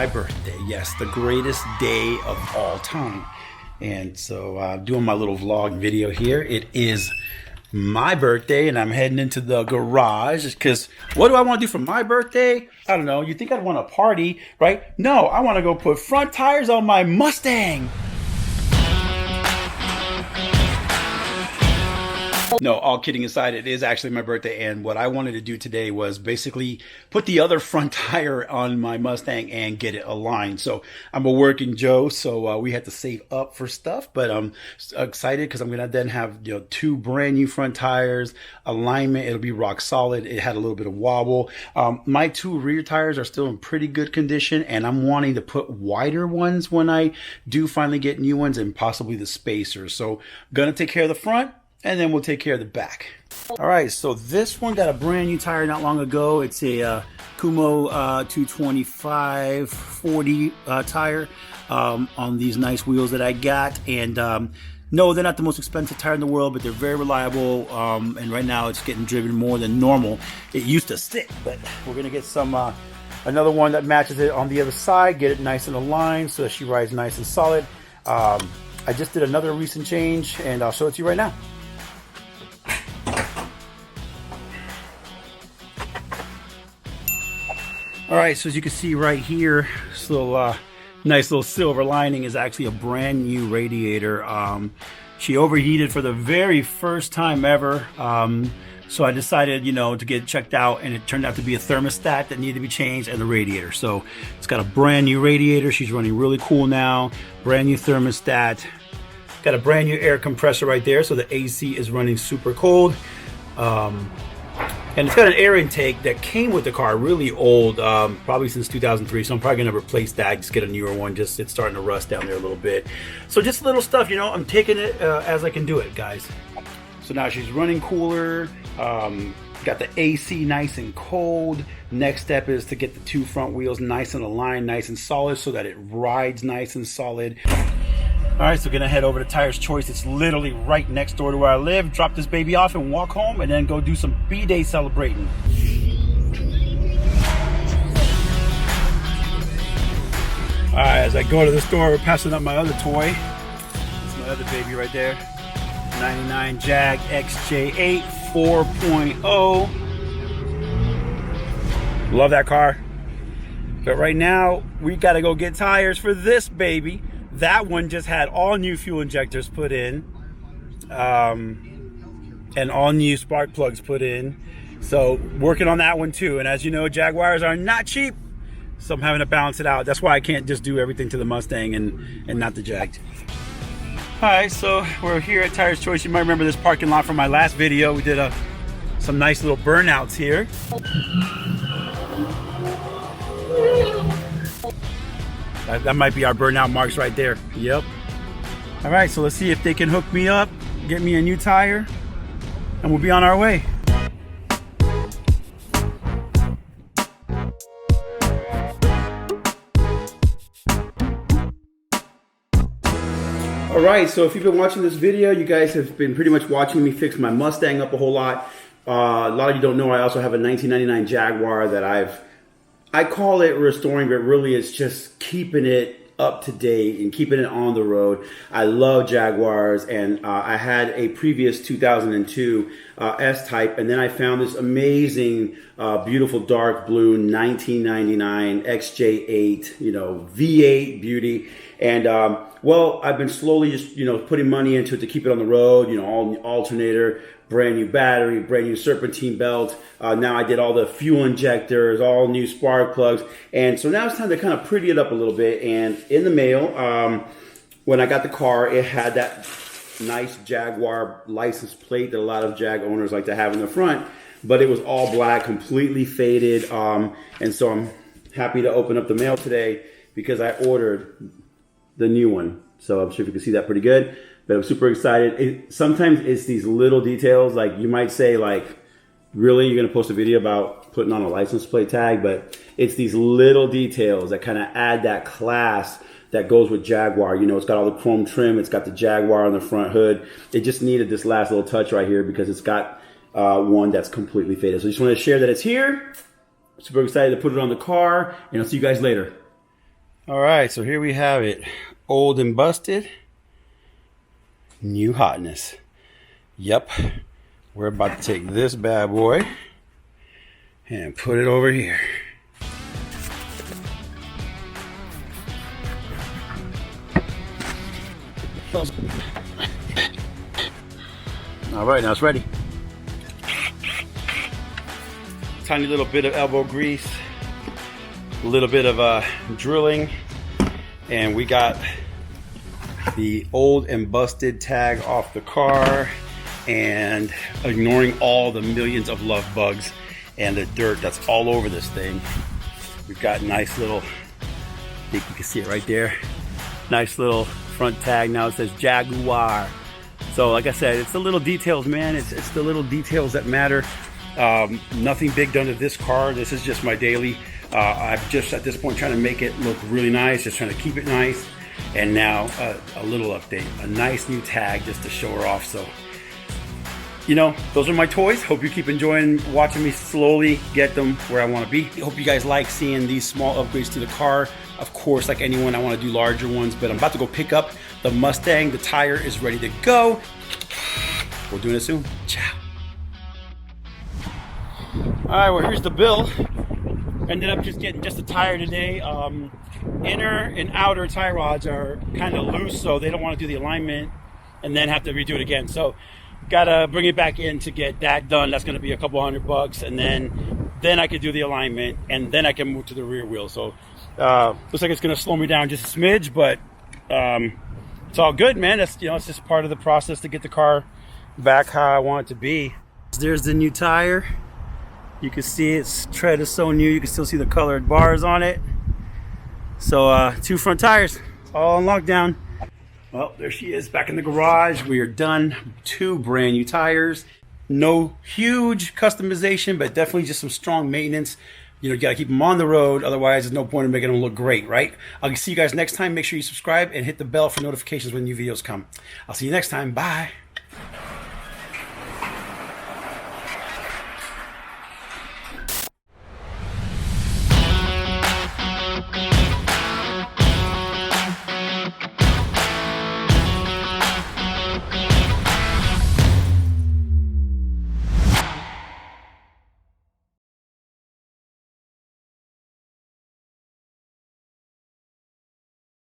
my birthday. Yes, the greatest day of all time. And so doing my little vlog video here. It is my birthday and I'm heading into the garage because what do I want to do for my birthday? I don't know. You think I'd want to party, right? No, I want to go put front tires on my Mustang. No, all kidding aside, it is actually my birthday, and what I wanted to do today was basically put the other front tire on my Mustang and get it aligned. So I'm a working Joe, so we had to save up for stuff, but I'm excited because I'm gonna then have two brand new front tires, alignment. It'll be rock solid. It had a little bit of wobble. My two rear tires are still in pretty good condition, and I'm wanting to put wider ones when I do finally get new ones, and possibly the spacers. So gonna take care of the front, and then we'll take care of the back. All right, so this one got a brand new tire not long ago. It's a Kumo 225/40 tire on these nice wheels that I got. And no, they're not the most expensive tire in the world, but they're very reliable. And right now it's getting driven more than normal. It used to stick, but we're gonna get some another one that matches it on the other side, get it nice and aligned so that she rides nice and solid. I just did another recent change, and I'll show it to you right now. All right, so as you can see right here, this little nice little silver lining is actually a brand new radiator. She overheated for the very first time ever. So I decided, to get checked out, and it turned out to be a thermostat that needed to be changed and the radiator. So it's got a brand new radiator. She's running really cool now. Brand new thermostat. Got a brand new air compressor right there, so the AC is running super cold. And it's got an air intake that came with the car, really old, probably since 2003. So I'm probably gonna replace that, just get a newer one. Just it's starting to rust down there a little bit. So just little stuff, I'm taking it as I can do it, guys. So now she's running cooler. Got the AC nice and cold. Next step is to get the two front wheels nice and aligned, nice and solid, so that it rides nice and solid. All right, so we're gonna head over to Tires Choice. It's literally right next door to where I live. Drop this baby off and walk home, and then go do some B-Day celebrating. All right, as I go to the store, we're passing up my other toy. It's my other baby right there. 99 Jag XJ8 4.0. Love that car. But right now, we gotta go get tires for this baby. That one just had all new fuel injectors put in, and all new spark plugs put in. So working on that one too. And as you know, Jaguars are not cheap, so I'm having to balance it out. That's why I can't just do everything to the Mustang and not the Jag. All right, so we're here at Tires Choice. You might remember this parking lot from my last video. We did some nice little burnouts here. That might be our burnout marks right there. Yep. All right, so let's see if they can hook me up, get me a new tire, and we'll be on our way. All right, so if you've been watching this video, you guys have been pretty much watching me fix my Mustang up a whole lot. A lot of you don't know I also have a 1999 Jaguar that I call it restoring, but really it's just keeping it up to date and keeping it on the road. I love Jaguars, and I had a previous 2002 S-Type, and then I found this amazing, beautiful dark blue 1999 XJ8, V8 beauty. And well, I've been slowly just putting money into it to keep it on the road. All alternator, brand new battery, brand new serpentine belt. Now I did all the fuel injectors, all new spark plugs, and so now it's time to kind of pretty it up a little bit. And in the mail, when I got the car, it had that nice Jaguar license plate that a lot of Jag owners like to have in the front, but it was all black, completely faded. And so I'm happy to open up the mail today because I ordered the new one. So I'm sure if you can see that pretty good, but I'm super excited. Sometimes it's these little details, like you might say, like, really, you're gonna post a video about putting on a license plate tag, but it's these little details that kind of add that class that goes with Jaguar. It's got all the chrome trim, it's got the Jaguar on the front hood. It just needed this last little touch right here because it's got one that's completely faded. So I just wanted to share that it's here. Super excited to put it on the car, and I'll see you guys later. All right, so here we have it. Old and busted, new hotness. Yep, we're about to take this bad boy and put it over here. All right, now it's ready. Tiny little bit of elbow grease, a little bit of drilling, and we got the old and busted tag off the car, and ignoring all the millions of love bugs and the dirt that's all over this thing. We've got nice little, I think you can see it right there, nice little front tag. Now it says Jaguar. So like I said, it's the little details, man. It's the little details that matter. Nothing big done to this car. This is just my daily. I'm just at this point trying to make it look really nice, just trying to keep it nice. And now a little update, a nice new tag just to show her off. So, you know, those are my toys. Hope you keep enjoying watching me slowly get them where I want to be. I hope you guys like seeing these small upgrades to the car. Of course, like anyone, I want to do larger ones, but I'm about to go pick up the Mustang. The tire is ready to go. We're doing it soon. Ciao. All right, well, here's the bill. Ended up just getting just a tire today. Inner and outer tie rods are kind of loose, so they don't want to do the alignment and then have to redo it again. So gotta bring it back in to get that done. That's going to be a couple $100, and then I can do the alignment, and then I can move to the rear wheel. So looks like it's going to slow me down just a smidge, but it's all good, man. That's, you know, it's just part of the process to get the car back how I want it to be. There's the new tire. You can see its tread is so new. You can still see the colored bars on it. So 2 front tires, all on lockdown. Well, there she is back in the garage. We are done. 2 brand new tires. No huge customization, but definitely just some strong maintenance. You know, you gotta keep them on the road. Otherwise, there's no point in making them look great, right? I'll see you guys next time. Make sure you subscribe and hit the bell for notifications when new videos come. I'll see you next time. Bye.